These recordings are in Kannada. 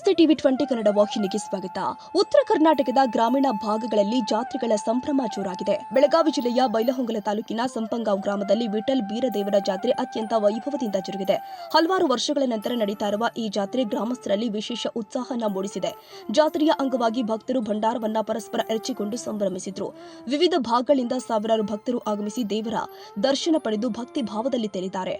ನಮಸ್ತೆ ಟಿವಿ 20 ಕನ್ನಡ ವಾಹಿನಿಗೆ ಸ್ವಾಗತ. ಉತ್ತರ ಕರ್ನಾಟಕದ ಗ್ರಾಮೀಣ ಭಾಗಗಳಲ್ಲಿ ಜಾತ್ರೆಗಳ ಸಂಭ್ರಮ ಜೋರಾಗಿದೆ. ಬೆಳಗಾವಿ ಜಿಲ್ಲೆಯ ಬೈಲಹೊಂಗಲ ತಾಲೂಕಿನ ಸಂಪಂಗಾಂವ್ ಗ್ರಾಮದಲ್ಲಿ ವಿಠಲ್ ಬೀರದೇವರ ಜಾತ್ರೆ ಅತ್ಯಂತ ವೈಭವದಿಂದ ಜರುಗಿದೆ. ಹಲವಾರು ವರ್ಷಗಳ ನಂತರ ನಡೀತಾ ಇರುವ ಈ ಜಾತ್ರೆ ಗ್ರಾಮಸ್ಥರಲ್ಲಿ ವಿಶೇಷ ಉತ್ಸಾಹನ ಮೂಡಿಸಿದೆ. ಜಾತ್ರೆಯ ಅಂಗವಾಗಿ ಭಕ್ತರು ಭಂಡಾರವನ್ನ ಪರಸ್ಪರ ಎರಚಿಕೊಂಡು ಸಂಭ್ರಮಿಸಿದ್ರು. ವಿವಿಧ ಭಾಗಗಳಿಂದ ಸಾವಿರಾರು ಭಕ್ತರು ಆಗಮಿಸಿ ದೇವರ ದರ್ಶನ ಪಡೆದು ಭಕ್ತಿ ಭಾವದಲ್ಲಿ ತೆರೆದಿದ್ದಾರೆ.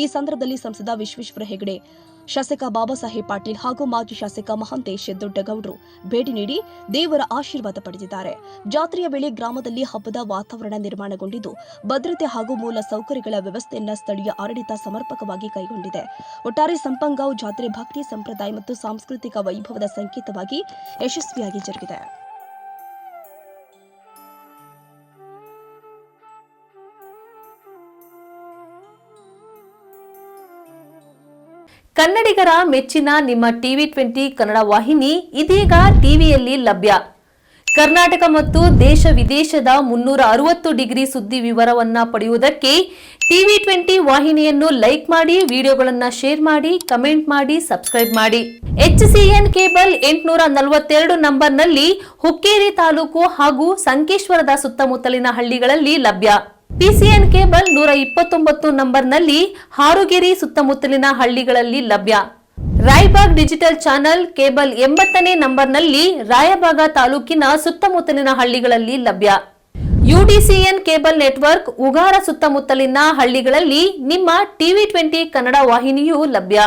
ಈ ಸಂದರ್ಭದಲ್ಲಿ ಸಂಸದ ವಿಶ್ವೇಶ್ವರ ಹೆಗಡೆ, ಶಾಸಕ ಬಾಬಾ ಸಾಹೇಬ್ ಪಾಟೀಲ್ ಹಾಗೂ ಮಾಜಿ ಶಾಸಕ ಮಹಾಂತೇಶ್ ದೊಡ್ಡಗೌಡರು ಭೇಟಿ ನೀಡಿ ದೇವರ ಆಶೀರ್ವಾದ ಪಡೆದಿದ್ದಾರೆ. ಜಾತ್ರೆಯ ವೇಳೆ ಗ್ರಾಮದಲ್ಲಿ ಹಬ್ಬದ ವಾತಾವರಣ ನಿರ್ಮಾಣಗೊಂಡಿದ್ದು ಭದ್ರತೆ ಹಾಗೂ ಮೂಲ ಸೌಕರ್ಯಗಳ ವ್ಯವಸ್ಥೆಯನ್ನು ಸ್ಥಳೀಯ ಆಡಳಿತ ಸಮರ್ಪಕವಾಗಿ ಕೈಗೊಂಡಿದೆ. ಒಟ್ಟಾರೆ ಸಂಪಂಗಾಂವ್ ಜಾತ್ರೆ ಭಕ್ತಿ, ಸಂಪ್ರದಾಯ ಮತ್ತು ಸಾಂಸ್ಕೃತಿಕ ವೈಭವದ ಸಂಕೇತವಾಗಿ ಯಶಸ್ವಿಯಾಗಿ ಜರುಗಿದೆ. ಕನ್ನಡಿಗರ ಮೆಚ್ಚಿನ ನಿಮ್ಮ ಟಿವಿ 20 ಕನ್ನಡ ವಾಹಿನಿ ಇದೀಗ ಟಿವಿಯಲ್ಲಿ ಲಭ್ಯ. ಕರ್ನಾಟಕ ಮತ್ತು ದೇಶ ವಿದೇಶದ 360 ಡಿಗ್ರಿ ಸುದ್ದಿ ವಿವರವನ್ನ ಪಡೆಯುವುದಕ್ಕೆ ಟಿವಿ 20 ವಾಹಿನಿಯನ್ನು ಲೈಕ್ ಮಾಡಿ, ವಿಡಿಯೋಗಳನ್ನು ಶೇರ್ ಮಾಡಿ, ಕಮೆಂಟ್ ಮಾಡಿ, ಸಬ್ಸ್ಕ್ರೈಬ್ ಮಾಡಿ. HCN ಕೇಬಲ್ 842 ನಂಬರ್ನಲ್ಲಿ ಹುಕ್ಕೇರಿ ತಾಲೂಕು ಹಾಗೂ ಸಂಕೇಶ್ವರದ ಸುತ್ತಮುತ್ತಲಿನ ಹಳ್ಳಿಗಳಲ್ಲಿ ಲಭ್ಯ. PCN ಕೇಬಲ್ 129 ನಂಬರ್ನಲ್ಲಿ ಹಾರುಗೆರೆ ಸುತ್ತಮುತ್ತಲಿನ ಹಳ್ಳಿಗಳಲ್ಲಿ ಲಭ್ಯ. ರಾಯಬಾಗ್ ಡಿಜಿಟಲ್ ಚಾನೆಲ್ ಕೇಬಲ್ 80ನೇ ನಂಬರ್ನಲ್ಲಿ ರಾಯಬಾಗ ತಾಲೂಕಿನ ಸುತ್ತಮುತ್ತಲಿನ ಹಳ್ಳಿಗಳಲ್ಲಿ ಲಭ್ಯ. UDCN ಕೇಬಲ್ ನೆಟ್ವರ್ಕ್ ಉಗಾರ ಸುತ್ತಮುತ್ತಲಿನ ಹಳ್ಳಿಗಳಲ್ಲಿ ನಿಮ್ಮ ಟಿವಿ 20 ಕನ್ನಡ ವಾಹಿನಿಯೂ ಲಭ್ಯ.